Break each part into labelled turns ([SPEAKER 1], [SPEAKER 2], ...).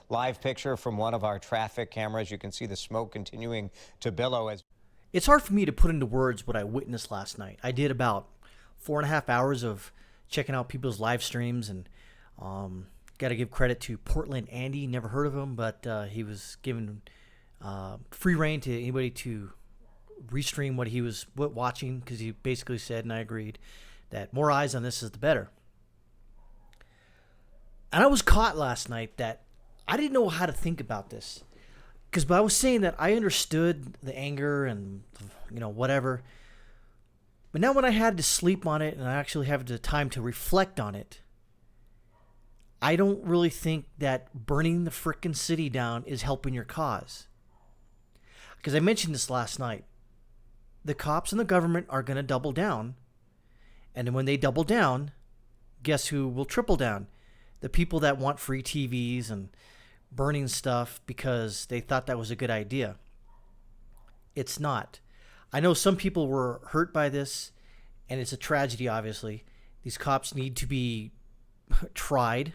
[SPEAKER 1] Live picture from one of our traffic cameras. You can see the smoke continuing to billow as...
[SPEAKER 2] It's hard for me to put into words what I witnessed last night. I did about 4.5 hours of checking out people's live streams, and got to give credit to Portland Andy. Never heard of him, but he was given free reign to anybody to restream what he was watching, because he basically said, and I agreed, that more eyes on this is the better. And I was caught last night that I didn't know how to think about this, because I was saying that I understood the anger and, whatever. But now when I had to sleep on it and I actually have the time to reflect on it, I don't really think that burning the frickin' city down is helping your cause. Because I mentioned this last night. The cops and the government are going to double down. And then when they double down, guess who will triple down? The people that want free TVs and burning stuff because they thought that was a good idea. It's not. I know some people were hurt by this, and it's a tragedy, obviously. These cops need to be tried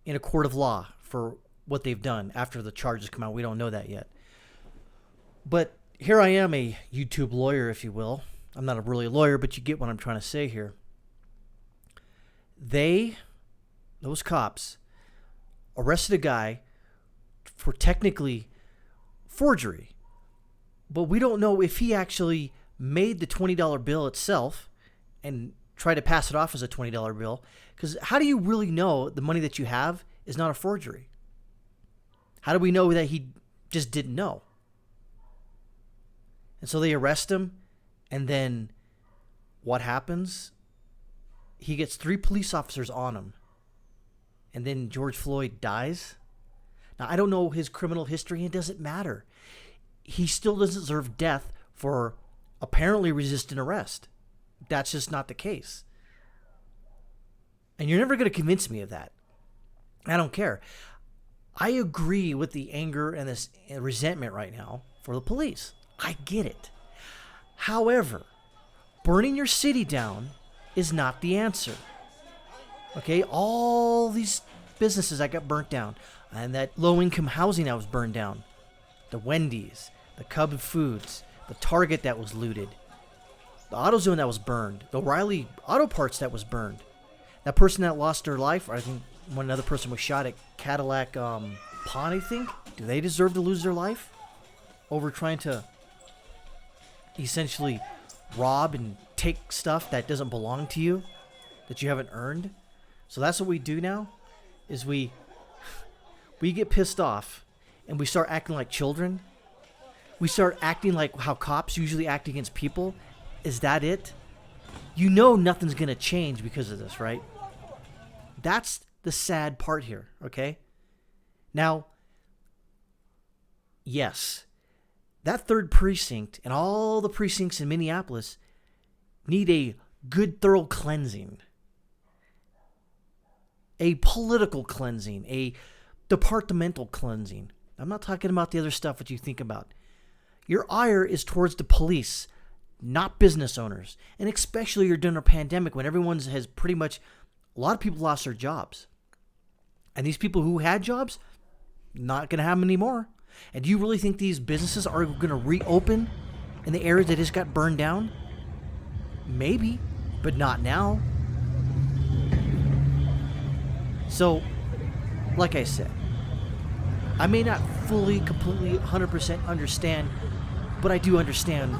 [SPEAKER 2] in a court of law for what they've done after the charges come out. We don't know that yet. But here I am, a YouTube lawyer, if you will. I'm not a really lawyer, but you get what I'm trying to say here. Those cops, arrested a guy for technically forgery. But we don't know if he actually made the $20 bill itself and tried to pass it off as a $20 bill. Because how do you really know the money that you have is not a forgery? How do we know that he just didn't know? And so they arrest him, and then what happens? He gets 3 police officers on him. And then George Floyd dies. Now, I don't know his criminal history. It doesn't matter. He still doesn't deserve death for apparently resisting arrest. That's just not the case. And you're never going to convince me of that. I don't care. I agree with the anger and this resentment right now for the police. I get it. However, burning your city down is not the answer. Okay, all these businesses that got burnt down, and that low-income housing that was burned down, the Wendy's, the Cub Foods, the Target that was looted, the AutoZone that was burned, the O'Reilly Auto Parts that was burned, that person that lost their life, or I think one other person was shot at Cadillac Pawn, I think. Do they deserve to lose their life over trying to essentially rob and take stuff that doesn't belong to you, that you haven't earned? So that's what we do now, is we get pissed off and we start acting like children. We start acting like how cops usually act against people. Is that it? You know nothing's going to change because of this, right? That's the sad part here, okay? Now, yes, that 3rd precinct and all the precincts in Minneapolis need a good, thorough cleansing. A political cleansing, a departmental cleansing. I'm not talking about the other stuff that you think about. Your ire is towards the police, not business owners. And especially during a pandemic when everyone has pretty much, a lot of people lost their jobs. And these people who had jobs, not going to have them anymore. And do you really think these businesses are going to reopen in the areas that just got burned down? Maybe, but not now. So, like I said, I may not fully, completely, 100% understand, but I do understand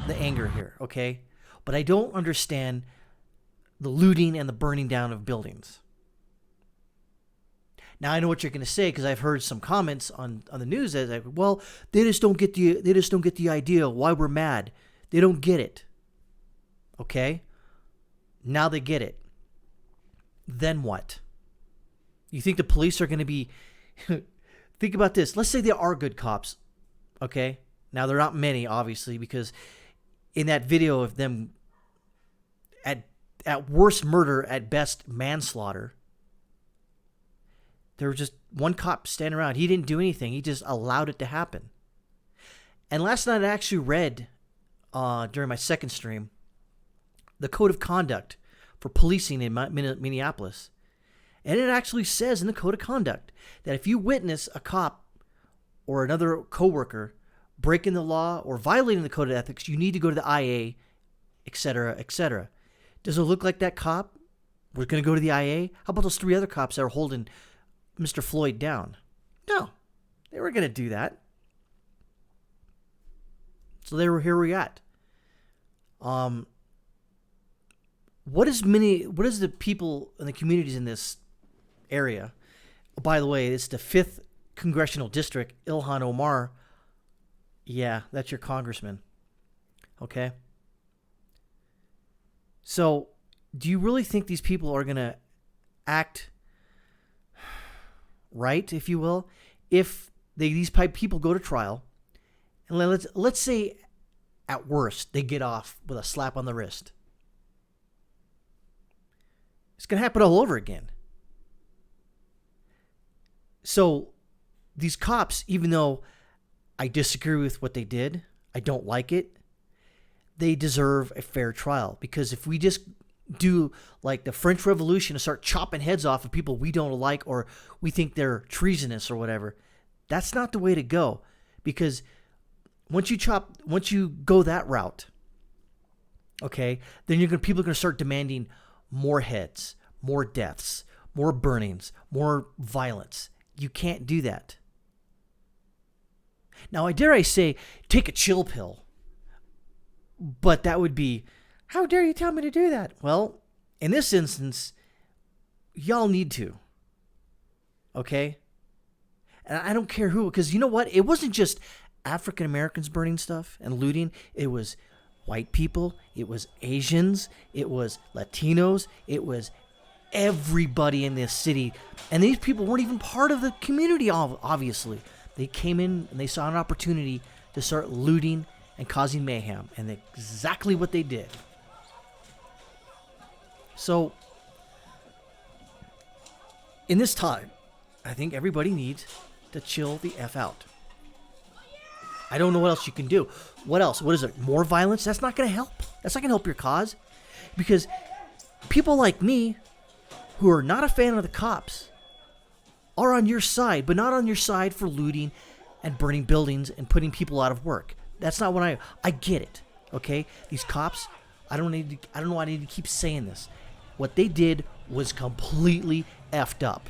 [SPEAKER 2] the anger here, okay? But I don't understand the looting and the burning down of buildings. Now I know what you're going to say, because I've heard some comments on the news that like, well, they just don't get the idea why we're mad. They don't get it. Okay? Now they get it. Then what? You think the police are going to be... Think about this. Let's say they are good cops. Okay? Now, they're not many, obviously, because in that video of them at worst murder, at best manslaughter, there was just one cop standing around. He didn't do anything. He just allowed it to happen. And last night I actually read, during my second stream, the code of conduct for policing in Minneapolis. And it actually says in the code of conduct that if you witness a cop or another coworker breaking the law or violating the code of ethics, you need to go to the IA, etc., etc. Does it look like that cop was going to go to the IA? How about those 3 other cops that are holding Mr. Floyd down? No, they were going to do that. So here we at. What is the people and the communities in this area? By the way, it's the 5th Congressional District, Ilhan Omar. Yeah, that's your congressman. Okay? So, do you really think these people are going to act right, if you will, if these people go to trial, and let's say at worst they get off with a slap on the wrist? It's going to happen all over again. So these cops, even though I disagree with what they did, I don't like it, they deserve a fair trial. Because if we just do like the French Revolution and start chopping heads off of people we don't like or we think they're treasonous or whatever, that's not the way to go. Because once you go that route, okay, then people are going to start demanding more heads, more deaths, more burnings, more violence. You can't do that. Now, I dare say, take a chill pill. But that would be, how dare you tell me to do that? Well, in this instance, y'all need to. Okay? And I don't care who, because you know what? It wasn't just African Americans burning stuff and looting. It was white people. It was Asians. It was Latinos. It was everybody in this city. And these people weren't even part of the community, obviously. They came in and they saw an opportunity to start looting and causing mayhem. And exactly what they did. So, in this time, I think everybody needs to chill the F out. I don't know what else you can do. What else? What is it? More violence? That's not going to help. That's not going to help your cause. Because people like me, who are not a fan of the cops, are on your side, but not on your side for looting and burning buildings and putting people out of work. That's not what I get it. Okay? These cops, I don't know why I need to keep saying this. What they did was completely effed up.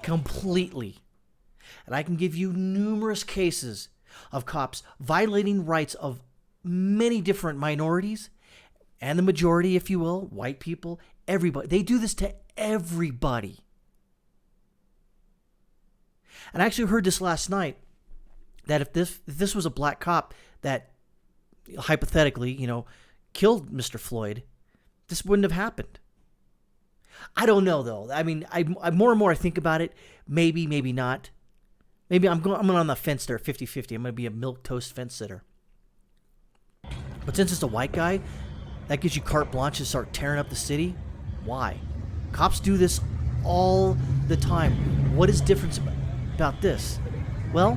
[SPEAKER 2] Completely. And I can give you numerous cases of cops violating rights of many different minorities and the majority, if you will, white people, everybody. They do this to everybody. And I actually heard this last night, that if this was a black cop that hypothetically, killed Mr. Floyd, this wouldn't have happened. I don't know though. I mean, I more and more I think about it. Maybe, maybe not. Maybe I'm on the fence there, 50-50. I'm going to be a milquetoast fence sitter. But since it's a white guy, that gives you carte blanche to start tearing up the city. Why? Cops do this all the time. What is different about this? Well,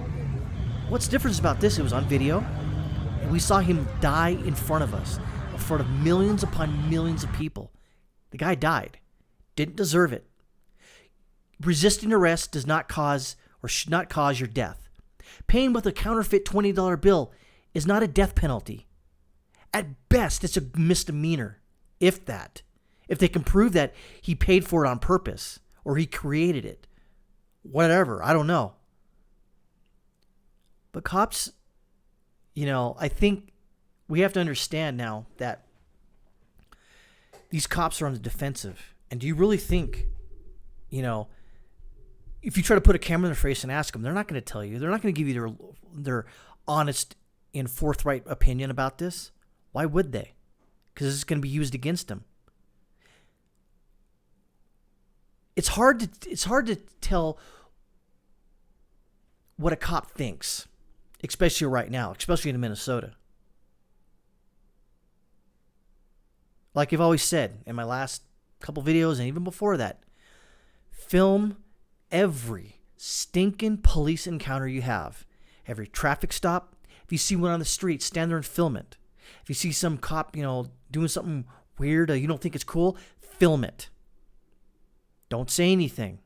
[SPEAKER 2] what's different about this? It was on video, and we saw him die in front of us, in front of millions upon millions of people. The guy died. Didn't deserve it. Resisting arrest does not cause or should not cause your death. Paying with a counterfeit $20 bill is not a death penalty. At best, it's a misdemeanor, if that. If they can prove that he paid for it on purpose or he created it. Whatever, I don't know. But cops, I think we have to understand now that these cops are on the defensive. And do you really think, if you try to put a camera in their face and ask them, they're not going to tell you. They're not going to give you their honest and forthright opinion about this. Why would they? Because it's going to be used against them. It's hard to tell what a cop thinks, especially right now, especially in Minnesota. Like I've always said in my last couple videos and even before that, film every stinking police encounter you have. Every traffic stop. If you see one on the street, stand there and film it. If you see some cop, doing something weird, you don't think it's cool, film it. Don't say anything.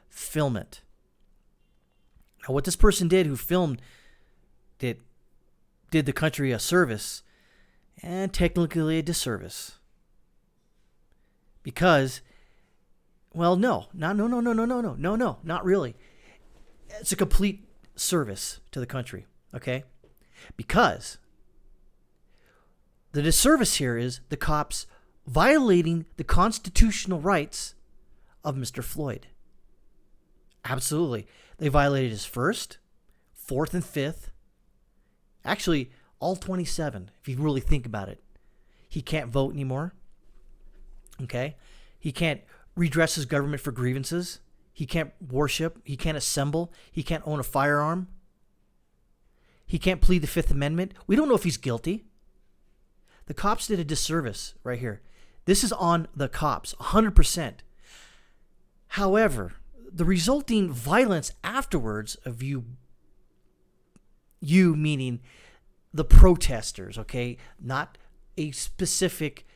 [SPEAKER 2] Film it. Now, what this person did who filmed did the country a service and technically a disservice. Because, well, no, not really. It's a complete service to the country, okay? Because the disservice here is the cops violating the constitutional rights of Mr. Floyd. Absolutely. They violated his First, Fourth, and Fifth. Actually, all 27, if you really think about it. He can't vote anymore. Okay? He can't redress his government for grievances. He can't worship. He can't assemble. He can't own a firearm. He can't plead the Fifth Amendment. We don't know if he's guilty. The cops did a disservice right here. This is on the cops, 100%. However, the resulting violence afterwards of you meaning the protesters, okay? Not a specific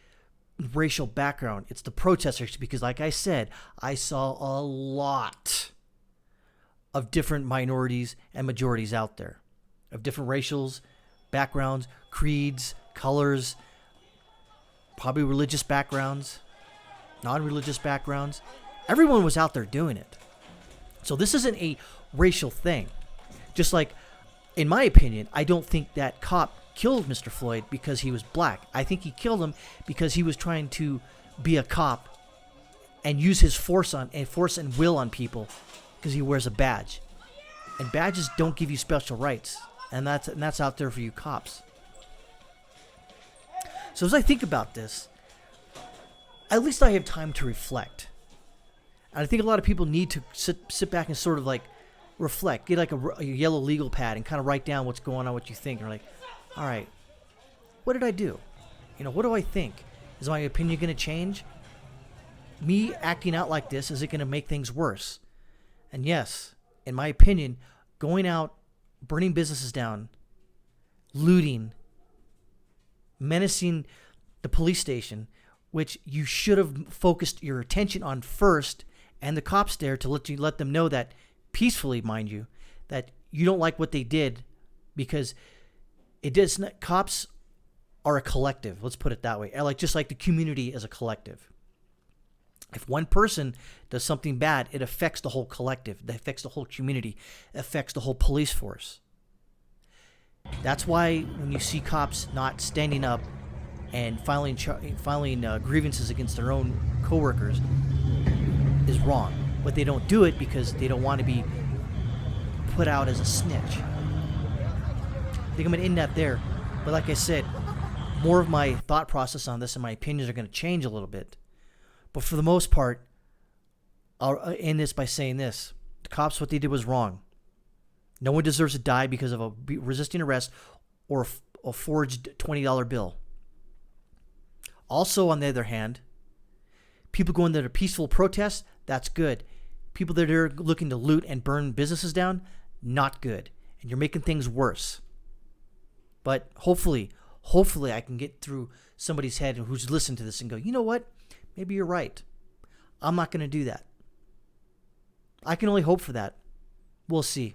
[SPEAKER 2] racial background. It's the protesters because, like I said, I saw a lot of different minorities and majorities out there, of different racials, backgrounds, creeds, colors, probably religious backgrounds, non-religious backgrounds. Everyone was out there doing it. So this isn't a racial thing. Just like, in my opinion, I don't think that cop killed Mr. Floyd because he was black. I think he killed him because he was trying to be a cop and use his force and will on people because he wears a badge. And badges don't give you special rights. And that's out there for you cops. So as I think about this, at least I have time to reflect. And I think a lot of people need to sit back and sort of like reflect, get like a yellow legal pad and kind of write down what's going on, what you think. And like, all right, what did I do? What do I think? Is my opinion going to change? Me acting out like this, is it going to make things worse? And yes, in my opinion, going out, burning businesses down, looting, menacing the police station, which you should have focused your attention on first, and the cops there to let them know that, peacefully, mind you, that you don't like what they did, because cops are a collective. Let's put it that way. Just like the community is a collective. If one person does something bad, it affects the whole collective. It affects the whole community. It affects the whole police force. That's why when you see cops not standing up and filing grievances against their own coworkers is wrong. But they don't do it because they don't want to be put out as a snitch. I think I'm going to end that there. But like I said, more of my thought process on this and my opinions are going to change a little bit. But for the most part, I'll end this by saying this. The cops, what they did was wrong. No one deserves to die because of a resisting arrest or a forged $20 bill. Also, on the other hand, people going there to peaceful protests, that's good. People that are looking to loot and burn businesses down, not good. And you're making things worse. But hopefully I can get through somebody's head who's listened to this and go, you know what? Maybe you're right. I'm not going to do that. I can only hope for that. We'll see.